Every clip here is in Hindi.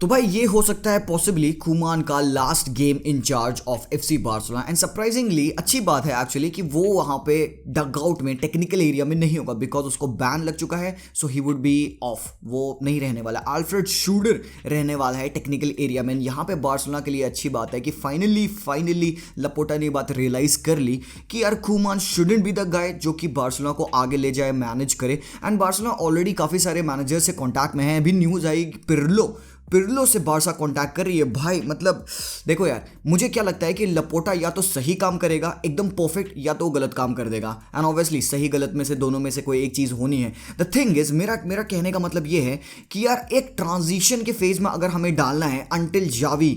तो भाई ये हो सकता है पॉसिबली कुमान का last game in charge of FC Barcelona and surprisingly अच्छी बात है एक्चुअली कि वो वहां पे डग आउट में टेक्निकल एरिया में नहीं होगा बिकॉज उसको बैन लग चुका है। सो ही वुड बी ऑफ, वो नहीं रहने वाला। अल्फ्रेड शूडर रहने वाला है टेक्निकल एरिया में। यहाँ पे बार्सिलोना के लिए अच्छी बात है कि फाइनली लपोटा ने बात रियलाइज कर ली कि यार Kuman shouldn't be the guy जो कि बार्सिलोना को आगे ले जाए, मैनेज करे। एंड बार्सिलोना ऑलरेडी काफी सारे मैनेजर से कॉन्टैक्ट में है। अभी न्यूज आई पिरलो से बारसा कांटेक्ट कर रही है। भाई मतलब देखो यार, मुझे क्या लगता है कि लपोटा या तो सही काम करेगा एकदम परफेक्ट, या तो गलत काम कर देगा। एंड ऑब्वियसली सही गलत में से दोनों में से कोई एक चीज़ होनी है। द थिंग इज मेरा कहने का मतलब ये है कि यार एक ट्रांजिशन के फेज में अगर हमें डालना है अंटिल जावी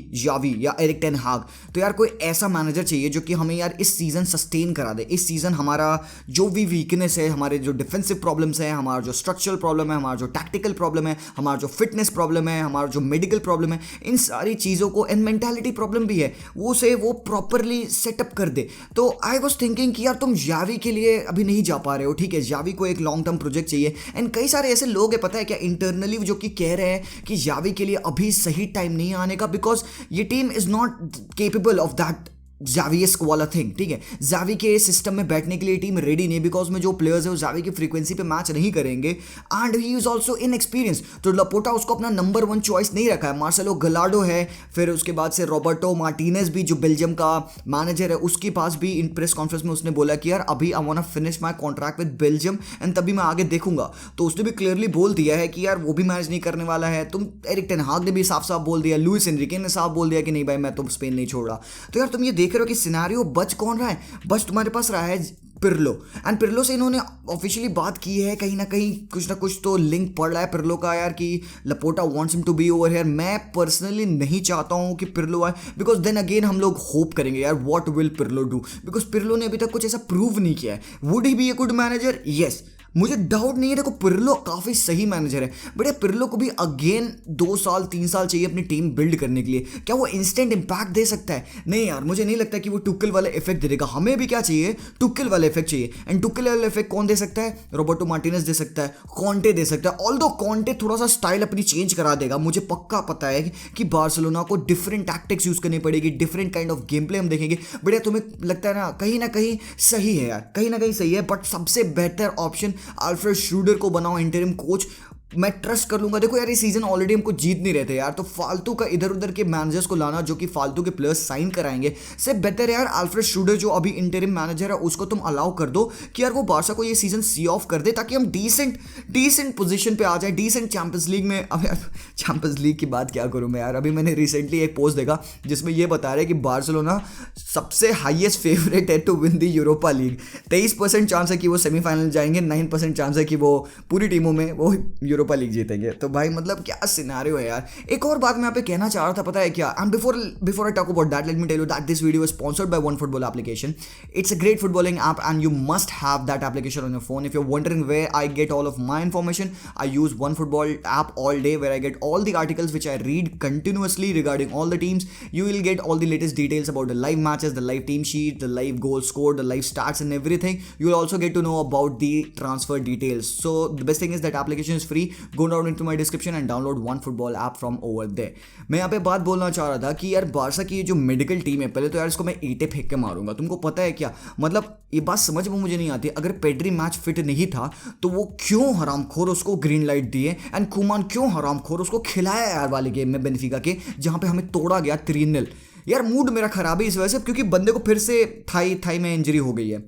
या एरिक टेन हाग, तो यार कोई ऐसा मैनेजर चाहिए जो कि हमें यार इस सीजन सस्टेन करा दे। इस सीजन हमारा जो भी वीकनेस है, हमारे जो डिफेंसिव प्रॉब्लम्स है, हमारा जो स्ट्रक्चरल प्रॉब्लम है, हमारा जो टैक्टिकल प्रॉब्लम है, हमारा जो फिटनेस प्रॉब्लम है, हमारा जो मेडिकल प्रॉब्लम है, इन सारी चीज़ों को, एंड मेंटालिटी प्रॉब्लम भी है, वो प्रॉपरली सेटअप कर दे। तो आई वाज थिंकिंग कि यार तुम जावी के लिए अभी नहीं जा पा रहे हो, ठीक है, जावी को एक लॉन्ग टर्म प्रोजेक्ट चाहिए। एंड कई सारे ऐसे लोग हैं पता है क्या इंटरनली जो कि कह रहे हैं कि जावी के लिए अभी सही टाइम नहीं आने का, बिकॉज ये team is not capable of that जावियस्क वाला थिंग, ठीक है। जावी के सिस्टम में बैठने के लिए टीम रेडी नहीं, बिकॉज में जो प्लेयर्स है वो जावी की फ्रीक्वेंसी पे मैच नहीं करेंगे। And he is also inexperience, तो लपोटा उसको अपना नंबर 1 चॉइस नहीं रखा है। मार्सेलो गलाडो है, फिर उसके बाद से रॉबर्टो मार्टिनेज भी जो बेल्जियम का मैनेजर है, उसके पास भी इन प्रेस कॉन्फ्रेंस में उसने बोला कि यार अभी I want to finish my contract with Belgium and तभी मैं आगे देखूंगा। तो उसने भी क्लियरली बोल दिया है कि यार वो भी मैनेज नहीं करने वाला है। तुम एरिक टेन हाग ने भी साफ बोल दिया, लुइस एनरिके ने साफ बोल दिया कि नहीं भाई मैं तो स्पेन नहीं छोड़ रहा। तो यार तुम ये देख रहे हो कि सिनेरियो बच कौन रहा है? बच तुम्हारे पास रहा है पिरलो। एंड पिरलो से इन्होंने ऑफिशियली बात की है, कहीं ना कहीं कुछ ना कुछ तो लिंक पड़ रहा है पिरलो का यार कि Laporta wants him to be over here. मैं पर्सनली नहीं चाहता हूं कि पिरलो आए, बिकॉज देन अगेन हम लोग होप करेंगे यार what will Pirlo do, because Pirlo ने अभी तक कुछ ऐसा प्रूव नहीं किया है। Would he be a good manager? Yes, मुझे डाउट नहीं है। देखो पिरलो काफ़ी सही मैनेजर है, बट यार पिरलो को भी अगेन 2 साल 3 साल चाहिए अपनी टीम बिल्ड करने के लिए। क्या वो इंस्टेंट इंपैक्ट दे सकता है? नहीं यार, मुझे नहीं लगता कि वो टुक्कल वाला इफेक्ट दे देगा। हमें भी क्या चाहिए? टुक्कल वाला इफेक्ट चाहिए। एंड टुक्कल वाला इफेक्ट कौन दे सकता है? रॉबर्टो मार्टिनेज दे सकता है, कॉन्टे दे सकता है। ऑल्दो कॉन्टे थोड़ा सा स्टाइल अपनी चेंज करा देगा, मुझे पक्का पता है कि बार्सिलोना को डिफरेंट टैक्टिक्स यूज करनी पड़ेगी, different kind of game play हम देखेंगे। बट यार तुम्हें लगता है ना कहीं सही है यार, कहीं ना कहीं सही है, बट सबसे बेहतर ऑप्शन अल्फ्रेड शूडर को बनाओ इंटरिम कोच। मैं ट्रस्ट कर लूंगा। देखो यार ये सीजन ऑलरेडी हमको जीत नहीं रहते यार, तो फालतू का इधर उधर के मैनेजर्स को लाना जो कि फालतू के प्लेयर्स साइन कराएंगे से बेहतर है यार अल्फ्रेड शूडर जो अभी इंटरिम मैनेजर है उसको तुम अलाउ कर दो कि यार वो बारसा को ये सीजन सी ऑफ कर दे, ताकि हम डिसेंट पोजीशन पे आ जाए, डिसेंट चैंपियंस लीग में। अब यार चैंपियंस लीग की बात क्या करूं मैं यार, अभी मैंने रिसेंटली एक पोस्ट देखा जिसमें ये बता रहे कि बार्सिलोना सबसे हाईएस्ट फेवरेट है to win the Europa League. 23% chance है कि वो सेमीफाइनल जाएंगे, 9% चांस है कि वो पूरी टीमों में वो यूरोपा लीग जीतेंगे। तो भाई मतलब क्या सिनेरियो है यार। एक और बात मैं यहाँ पे कहना चाह रहा था पता है क्या, and before I talk about that let me tell you that this video is sponsored by one football application. It's a great footballing app and you must have that application on your phone. If you're wondering where I get all of my information, I use OneFootball app all day where I get all the articles which I read continuously regarding all the teams. You will get all the latest details about the live matches, the live team sheet, the live goals scored, the live stats and everything. You will also get to know about the transfer details. So the best thing is that application is free. Go down into my description and download OneFootball app from over there. मैं यहाँ पे बात बोलना चाह रहा था कि यार बारसा की जो मेडिकल टीम है, पहले तो यार इसको मैं ईंटें फेंक के मारूंगा। तुमको पता है क्या, मतलब ये बात समझ में मुझे नहीं आती। अगर पेड्री मैच फिट नहीं था तो वो क्यों हरामखोर उसको ग्रीन लाइट दिए, एंड कुमान क्यों हरामखोर उसको खिलाया यार वाले गेम में बेनिफिका के, जहां पे हमें तोड़ा गया 3-0। यार मूड मेरा खराब है इस वजह से, क्योंकि बंदे को फिर से थाई में इंजरी हो गई है,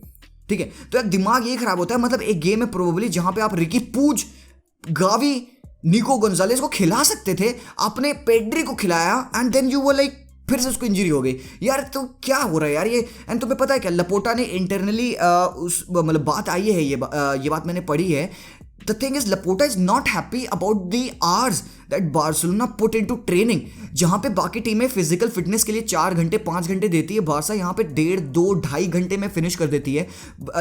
ठीक है। तो यार दिमाग ये खराब होता है। मतलब एक गेम है प्रोबेबली जहां पे आप रिकी पूज, गावी, निको गोंजालेस को खिला सकते थे, आपने पेड्री को खिलाया and then you were like फिर से उसको इंजरी हो गई। यार तो क्या हो रहा है यार ये। एंड तुम्हें पता है क्या, लपोटा ने इंटरनली उस मतलब बात आई है, ये बात मैंने पढ़ी है। The thing is, Laporta is not happy about the hours that Barcelona put into training. जहाँ पे बाकी टीमें फिजिकल फिटनेस के लिए 4 घंटे 5 घंटे देती है, बारसा यहाँ पे 1.5 2 2.5 घंटे में फिनिश कर देती है।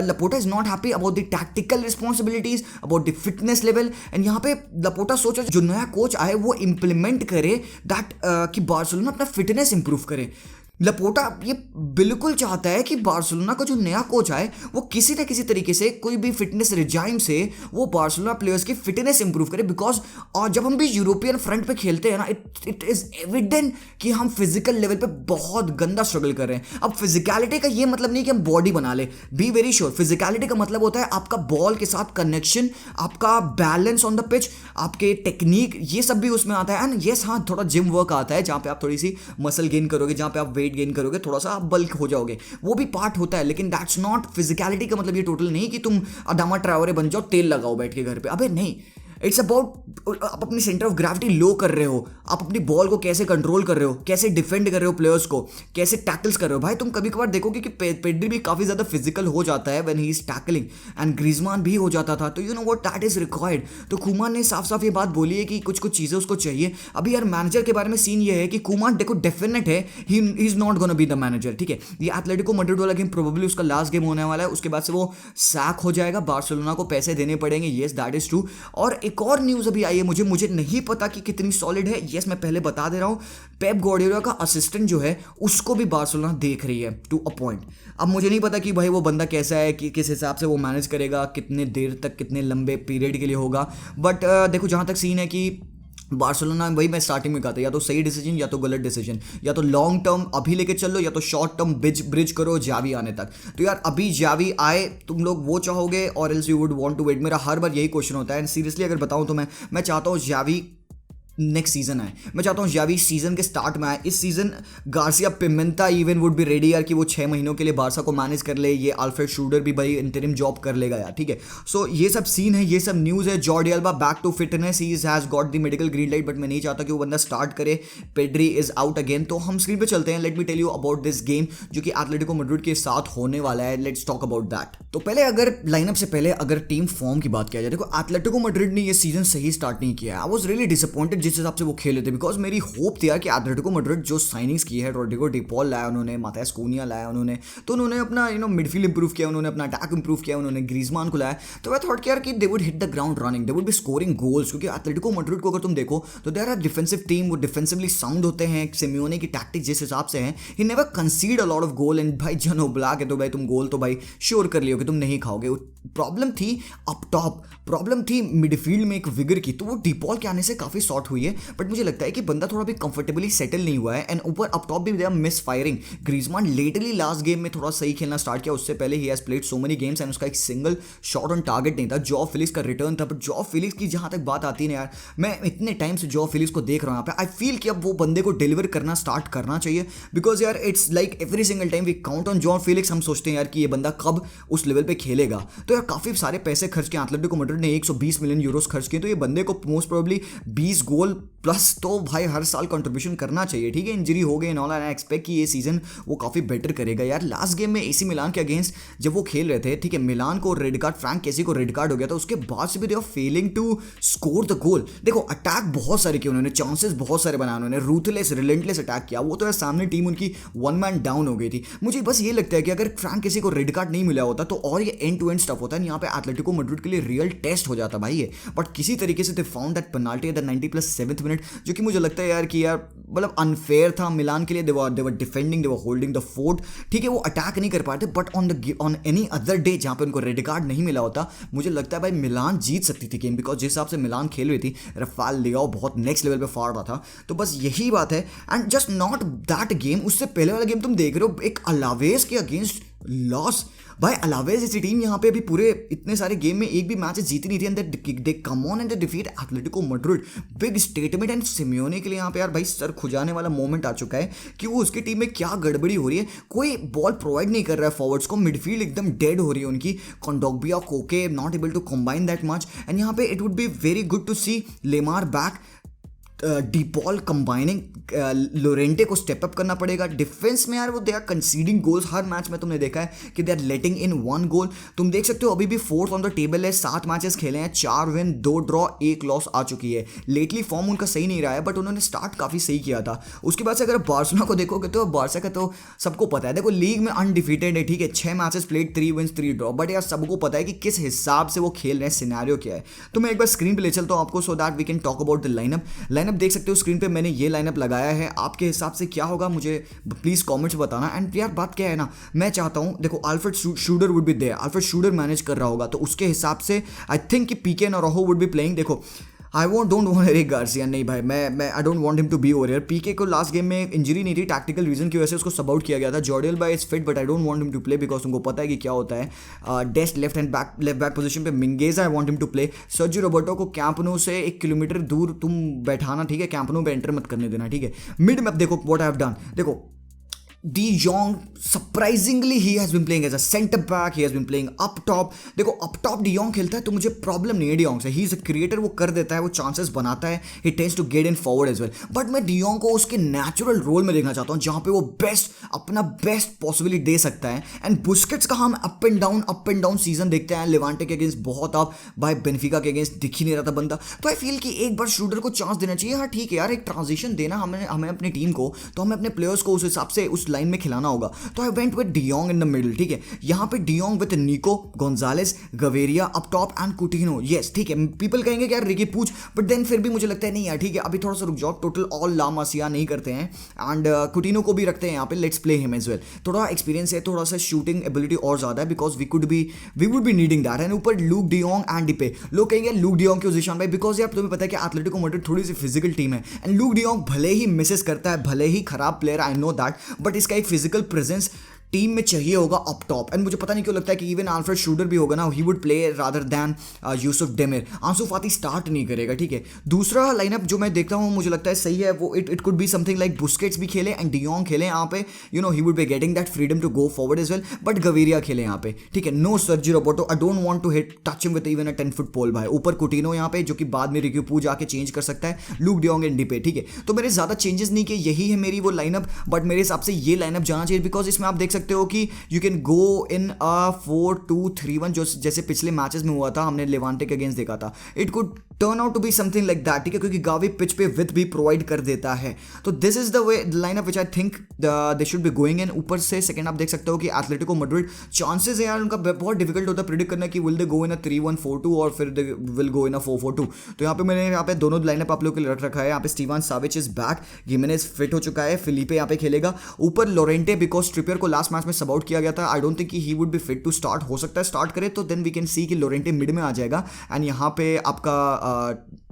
Laporta is not happy about the tactical responsibilities, about the fitness level. And यहाँ पे Laporta सोचा जो नया कोच आए वो इम्प्लीमेंट करे दैट कि बार्सिलोना अपना फिटनेस इंप्रूव करे। लपोटा ये बिल्कुल चाहता है कि बार्सिलोना का जो नया कोच आए वो किसी न किसी तरीके से कोई भी फिटनेस रिजाइम से वो बार्सिलोना प्लेयर्स की फिटनेस इंप्रूव करे, बिकॉज और जब हम भी यूरोपियन फ्रंट पे खेलते हैं ना, इट इज एविडेंट कि हम फिजिकल लेवल पे बहुत गंदा स्ट्रगल कर रहे हैं। अब फिजिकलिटी का ये मतलब नहीं कि हम बॉडी बना ले, बी वेरी श्योर। फिजिकलिटी का मतलब होता है आपका बॉल के साथ कनेक्शन, आपका बैलेंस ऑन द पिच, आपके टेक्निक, ये सब भी उसमें आता है। एंड यस हाँ, थोड़ा जिम वर्क आता है जहाँ पे आप थोड़ी सी मसल गेन करोगे, जहाँ पे आप वेट गेन करोगे, थोड़ा सा आप बल्क हो जाओगे, वो भी पार्ट होता है। लेकिन दैट्स नॉट फिजिकलिटी का मतलब ये टोटल नहीं कि तुम अदामा ट्रायोरे बन जाओ, तेल लगाओ बैठ के घर पे। अबे नहीं, इट्स अबाउट आप अपनी सेंटर ऑफ ग्रेविटी लो कर रहे हो, आप अपनी बॉल को कैसे कंट्रोल कर रहे हो, कैसे डिफेंड कर रहे हो प्लेयर्स को, कैसे टैकल्स कर रहे हो। भाई तुम कभी कभार देखोगे कि पेड्री भी काफी ज्यादा फिजिकल हो जाता है when he is tackling, and ग्रीजमान भी हो जाता था। तो you know what, that is required. तो कुमान ने साफ साफ ये बात बोली है कि कुछ कुछ चीजें उसको चाहिए। अभी यार मैनेजर के बारे में सीन ये है कि कुमान देखो डेफिनेट है he is not gonna be the manager, ठीक है। ये एथलेटिको मैड्रिड वाला गेम प्रोबेबली उसका लास्ट गेम होने वाला है, उसके बाद से वो सैक हो जाएगा, बार्सिलोना को पैसे देने पड़ेंगे। Yes that is true. और एक और न्यूज अभी आई है, मुझे नहीं पता कि कितनी सॉलिड है। यस मैं पहले बता दे रहा हूं, पेप गार्डियोला का असिस्टेंट जो है उसको भी बार्सिलोना देख रही है टू अ पॉइंट। अब मुझे नहीं पता कि भाई वो बंदा कैसा है, कि किस हिसाब से वो मैनेज करेगा, कितने देर तक, कितने लंबे पीरियड के लिए होगा। बट देखो जहां तक सीन है कि बार्सिलोना, वही मैं स्टार्टिंग में कहा था, या तो सही डिसीजन या तो गलत डिसीजन, या तो लॉन्ग टर्म अभी लेके चल लो, या तो शॉर्ट टर्म ब्रिज करो जावी आने तक। तो यार अभी जावी आए, तुम लोग वो चाहोगे और else you would want to wait. मेरा हर बार यही क्वेश्चन होता है, एंड सीरियसली अगर बताऊं तो मैं चाहता हूँ जावी नेक्स्ट सीजन आए। मैं चाहता हूँ जावी सीजन के स्टार्ट में आए। इस season Garcia pimenta even would be ready यार कि वो 6 महीनों के लिए बारसा को मैनेज कर ले। ये अल्फ्रेड श्रूडर भी भाई इंटरिम जॉब कर लेगा यार, ठीक है। सो ये सब सीन है, ये सब न्यूज़ है। Jordi Alba back to fitness, he has got the medical green light, but मैं नहीं चाहता कि वो बंदा स्टार्ट करे। Pedri is out again. तो हम स्क्रीन पे चलते हैं। Let me tell you about this game जो कि एथलेटिको मैड्रिड के साथ होने वाला है। Let's talk about that. तो पहले अगर लाइनअप से पहले अगर टीम फॉर्म की बात किया जाए, देखो एथलेटिको मैड्रिड ने ये सीजन सही स्टार्ट नहीं किया। आई वाज रियली डिसअपॉइंटेड जिस हिसाब से वो खेले थे, बिकॉज मेरी होप थी यार कि एथलेटिको मैड्रिड जो साइनिंग्स की है, रोड्रिगो डी पॉल लाया उन्होंने, माथियास कूनिया लाया उन्होंने, तो उन्होंने अपना मिडफील्ड इंप्रूव किया, उन्होंने अपना अटैक इंप्रूव किया, उन्होंने ग्रीजमान को लाया। तो मैं थॉट यार कि they would hit the ground running, they would be scoring goals, क्योंकि एथलेटिको मैड्रिड को अगर तुम देखो तो they are a defensive team, वो डिफेंसिवली साउंड होते हैं। सिमियोने की टैक्टिक जिस हिसाब से है, he never concede a lot of goal. And भाई जनो ब्लैक है तो भाई तुम गोल तो भाई श्योर कर लियो कि तुम नहीं खाओगे। प्रॉब्लम थी अप टॉप, प्रॉब्लम थी मिडफील्ड में एक विगर की, तो वो डीपॉल के आने से काफी सॉर्ट हुई है। बट मुझे लगता है कि बंदा थोड़ा भी कंफर्टेबली सेटल नहीं हुआ है, एंड ऊपर अप टॉप भी they are misfiring. Griezmann lately last game में थोड़ा सही खेलना स्टार्ट किया, उससे पहले ही has played so many games and उसका एक सिंगल शॉट ऑन टारगेट नहीं था। जॉ फिलिक्स का रिटर्न था, बट जॉ फिलिक्स की जहां तक बात आती है यार, मैं इतने टाइम से जॉ फिलिक्स को देख रहा हूं यहाँ पे। आई फील कि अब वो बंदे को डिलीवर करना स्टार्ट करना चाहिए, बिकॉज यार it's like every single time we count on Joao Felix, हम सोचते हैं यार कि ये बंदा कब उस लेवल पे खेलेगा। तो यार काफी सारे पैसे खर्च किए एथलेटिको मैड्रिड ने, 120 मिलियन यूरोस खर्च किए, तो ये बंदे को मोस्ट प्रोबेबली 20 गोल प्लस तो भाई हर साल कंट्रीब्यूशन करना चाहिए, ठीक है। इंजरी हो गई एंड ऑल, आई एक्सपेक्ट कि ये सीजन वो काफी बेटर करेगा यार। लास्ट गेम में एसी मिलान के अगेंस्ट जब वो खेल रहे थे, ठीक है, मिलान को रेड कार्ड, फ्रैंक केसी को रेड कार्ड हो गया था, उसके बाद से भी they are failing to score the goal. देखो अटैक बहुत सारे किए उन्होंने, चांसेस बहुत सारे बनाए उन्होंने, रूथलेस रिलेंटलेस अटैक किया, वो तो यार सामने टीम उनकी वन मैन डाउन हो गई थी। मुझे बस ये लगता है कि अगर फ्रैंक केसी को रेड कार्ड नहीं मिला होता तो और ये एंड टू एंड स्टफ होता है, यहाँ पे एथलेटिको मैड्रिड के लिए रियल टेस्ट हो जाता भाई ये। बट किसी तरीके से they found that penalty at the 90+7th minute, जो कि मुझे लगता है यार कि यार मतलब अनफेयर था मिलान के लिए। They were defending, they were holding the fort, ठीक है, वो अटैक नहीं कर पाते। But on any other day जहां पे उनको रेड कार्ड नहीं मिला होता, मुझे लगता है भाई मिलान जीत सकती थी गेम, बिकॉज जिस हिसाब से मिलान खेल रही थी, रफाल लियाओ बहुत नेक्स्ट लेवल पे फाड़ रहा था। तो बस यही बात है, and just not that game, उससे पहले वाला गेम तुम देख रहे हो, एक अलावेस के अगेंस्ट लॉस। भाई अलावेस जैसी टीम यहाँ पे अभी पूरे इतने सारे गेम में एक भी मैच जीती नहीं थी, and they come on and they defeat Atletico Madrid. Big statement, and Simeone के लिए यहाँ पे यार भाई सर खुजाने वाला मोमेंट आ चुका है कि वो उसकी टीम में क्या गड़बड़ी हो रही है। कोई बॉल प्रोवाइड नहीं कर रहा है फॉरवर्ड्स को, मिडफील्ड एकदम डेड हो रही है उनकी। Kondogbia, Koke not able to combine that much, and यहाँ पे it would be very good to see Lemar back, Depaul combining, Llorente को स्टेप अप करना पड़ेगा। डिफेंस में यार वो दे आर कंसीडिंग गोल्स हर मैच में, तुमने देखा है कि दे आर लेटिंग इन 1 गोल। तुम देख सकते हो अभी भी 4th ऑन द टेबल है, 7 मैचेस खेले हैं, 4 विन 2 ड्रॉ 1 लॉस आ चुकी है। लेटली फॉर्म उनका सही नहीं रहा है, बट उन्होंने स्टार्ट काफी सही किया था। उसके बाद से अगर बार्सिलोना को देखोगे तो बार्सा का तो सबको पता है, देखो लीग में अनडिफीटेड है, ठीक है, 6 matches played, 3 wins 3 draw, but यार सबको पता है कि किस हिसाब से वो खेल रहे हैं, सिनेरियो क्या है। तो मैं एक बार स्क्रीन पे ले चलता हूँ आपको, so that we can talk about the lineup. Lineup देख सकते हो स्क्रीन पे, मैंने ये लाइनअप लगाया है, आपके हिसाब से क्या होगा मुझे प्लीज़ कमेंट्स बताना। एंड यार बात क्या है ना, मैं चाहता हूँ देखो Alfred Schreuder would be there, Alfred Schreuder manage कर रहा होगा, तो उसके हिसाब से आई थिंक कि Pique and Araujo would be playing. देखो डोंट वांट एरिक गार्सिया, नहीं भाई, मैं I don't want him to be over here. Pique को लास्ट गेम में इंजरी नहीं थी, टैक्टिकल रीजन की वजह से उसको सब आउट किया गया था। Jordi Alba is fit but I don't want him to play because तुमको पता है कि क्या होता है डेस्ट लेफ्ट बैक पोजीशन पे Mingueza I want him to play. Sergi Roberto को कैंपनो से 1 किलोमीटर दूर तुम बैठाना, ठीक है, कैंपनो पे एंटर मत करने देना, ठीक है। मिड में देखो व्हाट आई हैव डन, देखो De Jong, surprisingly he has been playing as a center back, he has been playing up top। देखो up top De Jong खेलता है तो मुझे प्रॉब्लम नहीं है De Jong से, he is a creator, वो कर देता है, वो चांसेस बनाता है, he tends to get in forward as well। But मैं De Jong को उसके नेचुरल रोल में देखना चाहता हूँ जहाँ पे वो अपना बेस्ट पॉसिबिलिटी दे सकता है। एंड बुस्केट्स का हम अप एंड डाउन सीजन देखते हैं, लेवांटे के अगेंस्ट बहुत अप, भाई बेनिफिका के अगेंस्ट दिख ही नहीं रहा था बंदा। तो आई फील कि एक बार शूटर को चांस देना चाहिए। हाँ ठीक है यार, एक ट्रांजिशन देना हमें अपनी टीम को, तो हमें अपने प्लेयर्स को उस हिसाब से उस लाइन में खिलाना होगा। तो I went with de Jong in the middle, ठीक है। यहां पे डियोंग विद निको गोंजालेस, गवेरिया up top and Coutinho. Yes ठीक है, पीपल कहेंगे कि यार रिकी पूछ, बट देन फिर भी मुझे लगता है नहीं यार ठीक है, अभी थोड़ा सा रुक जाओ, टोटल ऑल ला मासिया नहीं करते हैं। एंड कुटिनो को भी रखते हैं यहाँ पे, let's play him as well. थोड़ा एक्सपीरियंस है, थोड़ा सा शूटिंग एबिलिटी और ज्यादा है, because we would be needing that. And ऊपर लूक डियोंग एंड डिपे, लोग कहेंगे लूक डियोंग की पोजीशन भाई, बिकॉज यार तुम्हें पता है कि एथलेटिको मैड्रिड थोड़ी सी फिजिकल टीम है। एंड लूक डियोंग भले ही मिसेस करता है, भले ही खराब player, I know that, but इसका एक फिजिकल प्रेजेंस टीम में चाहिए होगा अप टॉप। एंड मुझे पता नहीं क्यों लगता है कि इवन अल्फ्रेड शूडर भी होगा ना, he would play rather than Yusuf Demir. आंसू फाती स्टार्ट नहीं करेगा, ठीक है। दूसरा लाइनअप जो मैं देखता हूँ मुझे लगता है सही है, वो it could be something like Busquets भी खेले एंड डियोंग खेले यहाँ पे, you know he would be getting that freedom to go forward as well, but Gavira खेले यहाँ पे, ठीक है। No Sergi Roberto, I don't want to hit touch him with even a 10 foot pole भाई। ऊपर कुटिनो यहाँ पे जो कि बाद में रिक्यू पू जाके चेंज कर सकता है, लूक डियोंग एंड डिपे, ठीक है। तो मेरे ज्यादा चेंजेस नहीं किए, यही है मेरी वो लाइनअप, बट मेरे हिसाब से ये लाइनअप जाना चाहिए, बिकॉज इसमें आप देख सकते हो कि यू कैन गो इन अ 4-2-3-1 जो जैसे पिछले मैचेस में हुआ था, हमने लेवांटे के अगेंस्ट देखा था। It could turn out to be something like that, ठीक है, क्योंकि गावी पिच पे विथ भी प्रोवाइड कर देता है। तो this is the way lineup which I think they should be going in. ऊपर से सेकंड आप देख सकते हो कि एथलेटिको मैड्रिड चांसेस है यार उनका बहुत डिफिकल्ट होता है प्रिडिक्ट करना कि विल दे गो इन अ 3-1-4-2 और फिर दे विल गो इन अ 4-4-2। तो यहाँ पे मैंने यहाँ पे दोनों लाइनअप आप लोग के लिए रख रखा है। यहाँ पे Steven Savic is back, Gimenez fit हो चुका है, फिलिपे यहाँ पे खेलेगा। ऊपर लोरेंटे बिकॉज ट्रिपियर को लास्ट मैच में सब आउट किया गया था, आई डोंट थिंक कि he would be fit to start. हो सकता है स्टार्ट करे तो देन वी कैन सी कि लोरेंटे मिड में आ जाएगा एंड यहाँ पे आपका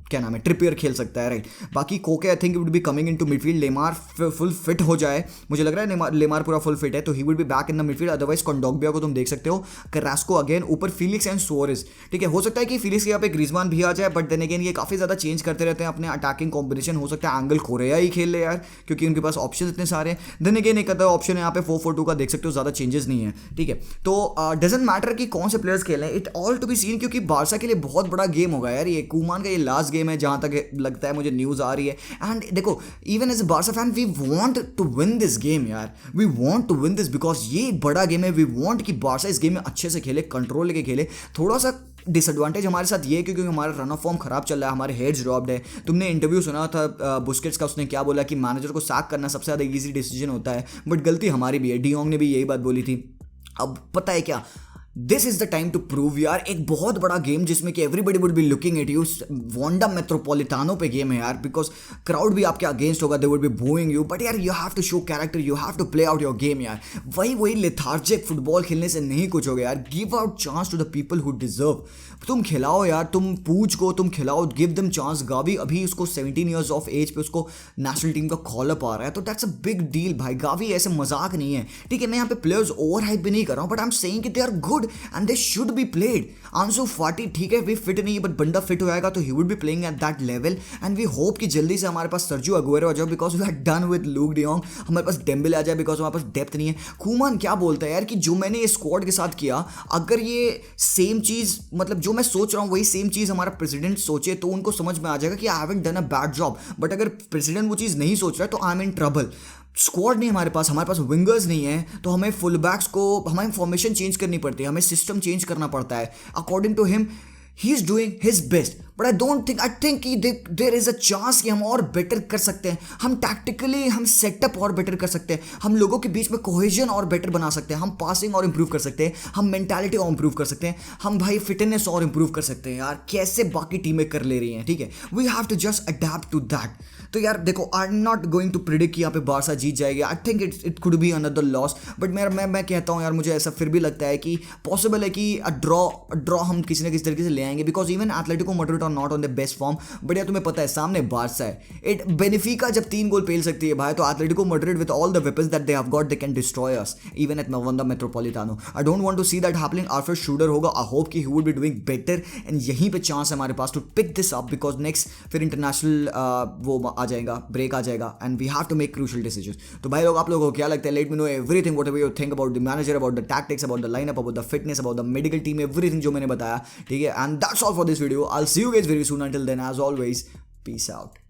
क्या नाम है ट्रिपियर खेल सकता है, राइट। बाकी Koke I think would be coming into midfield. Lemar full fit हो जाए, मुझे लग रहा है लेमार पूरा फुल फिट है, तो he would be back in the midfield. Otherwise Kondogbia को तुम देख सकते हो, करास्को अगेन, ऊपर फिलिक्स एंड सुआरेज, ठीक है। हो सकता है कि फिलिक्स के यहाँ पे ग्रीजमान भी आ जाए, बट देन अगेन ये काफी ज्यादा चेंज करते रहते हैं अपने अटैकिंग कॉम्बिनेशन। हो सकता है एंगल कोरिया ही खेल ले यार, क्योंकि उनके पास ऑप्शन इतने सारे हैं। देन अगेन एक अदर ऑप्शन है यहाँ पे 4-4-2 का, देख सकते हो ज्यादा चेंजेस नहीं है, ठीक है। तो डजंट मैटर कि कौन से प्लेयर्स खेल रहे हैं, it all to be seen, क्योंकि बारसा के लिए बहुत बड़ा गेम होगा यार ये। कुमान का ये लास्ट गेम है जहां तक लगता है, मुझे न्यूज आ रही है। एंड देखो even as a Barca fan we want to win this game यार, we want to win this because ये बड़ा गेम है। वी वांट कि बारसा इस गेम में अच्छे से खेले, कंट्रोल लेके खेले। थोड़ा सा डिसएडवांटेज हमारे साथ ये है क्योंकि हमारा रन ऑफ फॉर्म खराब चल रहा है, हमारे हेड्स ड्रॉप्ड है। तुमने इंटरव्यू सुना था बुस्केट्स का, उसने क्या बोला कि मैनेजर को सैक करना सबसे ज़्यादा ईजी डिसीजन होता है, बट गलती हमारी भी है। डियोंग ने भी यही बात बोली थी। अब पता है क्या, this is the time to prove यार, एक बहुत बड़ा गेम जिसमें कि everybody would be looking at you. Wanda Metropolitano पे गेम है यार, बिकॉज क्राउड भी आपके अगेंस्ट होगा, they would be booing you, but यार you have to show character, you have to play out your game यार। वही लेथार्जिक फुटबॉल खेलने से नहीं कुछ हो गया यार। Give out chance to the people who deserve. तुम खिलाओ यार, तुम पूछ को तुम खिलाओ, गिव देम चांस। गावी अभी उसको 17 ईयर्स ऑफ एज पे उसको नेशनल टीम का कॉल अप आ रहा है, तो दैट्स अ बिग डील भाई। गावी ऐसे मजाक नहीं है, ठीक है। मैं यहाँ पे प्लेयर्स ओवर हाइप भी नहीं कर रहा हूँ, बट आई एम सेइंग कि they are good and they should be played. Ansu Fati ठीक है वे फिट नहीं है, बट बंदा फिट हो जाएगा तो he would be playing at that level. And we hope कि जल्दी से हमारे पास सर्जियो अगुएरो आ जाओ, because we are done with Luuk de Jong. हमारे पास डेम्बेले आ जाए, बिकॉज हमारे पास डेप्थ नहीं है। कुमान क्या बोलता है यार कि जो मैंने इस स्क्वाड के साथ किया, अगर ये सेम चीज मतलब जो मैं सोच रहा हूँ वही सेम चीज हमारा प्रेसिडेंट सोचे तो उनको समझ में आ जाएगा कि I haven't done a bad job. But अगर प्रेसिडेंट वो चीज़ नहीं सोच रहा है तो I am in trouble. Squad नहीं हमारे पास विंगर्स नहीं है, तो हमें फुल बैक्स को हमें फॉर्मेशन चेंज करनी पड़ती है, हमें सिस्टम चेंज करना पड़ता है। According to him he is doing his best, but I think कि देयर इज अ चांस कि हम और बेटर कर सकते हैं, हम टैक्टिकली हम सेटअप और बेटर कर सकते हैं, हम लोगों के बीच में कोहेजन और बेटर बना सकते हैं, हम पासिंग और इंप्रूव कर सकते हैं, हम मेंटालिटी और इंप्रूव कर सकते हैं, हम भाई फिटनेस और इंप्रूव कर सकते हैं। यार कैसे बाकी टीमें कर ले रही हैं, ठीक है, we have to just adapt to that. तो यार देखो, I am not going to predict कि यहाँ पे बारसा जीत जाएगी, I think it could be another loss, but मैं कहता हूँ यार, मुझे ऐसा फिर भी लगता है कि पॉसिबल है कि ड्रॉ हम किसी न किसी तरीके से ले आएंगे, because even Atletico Madrid are not on the best form, but यार तुम्हें पता है सामने बारसा है, इट बेनिफिका जब 3 गोल पेल सकती है भाई, तो Atletico Madrid with all the weapons that they have got, they can destroy us even at Wanda Metropolitano. I don't want to see that happening. Alfred Schreuder होगा, आई होप कि he would be doing better, and यहीं पे चांस है हमारे पास to pick this up, because next फिर इंटरनेशनल वो आ जाएगा, ब्रेक आ जाएगा, and we have to make crucial decisions. तो भाई लोग, आप लोगों को क्या लगता है? Let me know everything whatever you think about the manager, about the tactics, about the lineup, about the fitness, about the medical team, everything जो मैंने बताया, ठीक है। And that's all for this video. I will see you guys very soon, until then as always, peace out.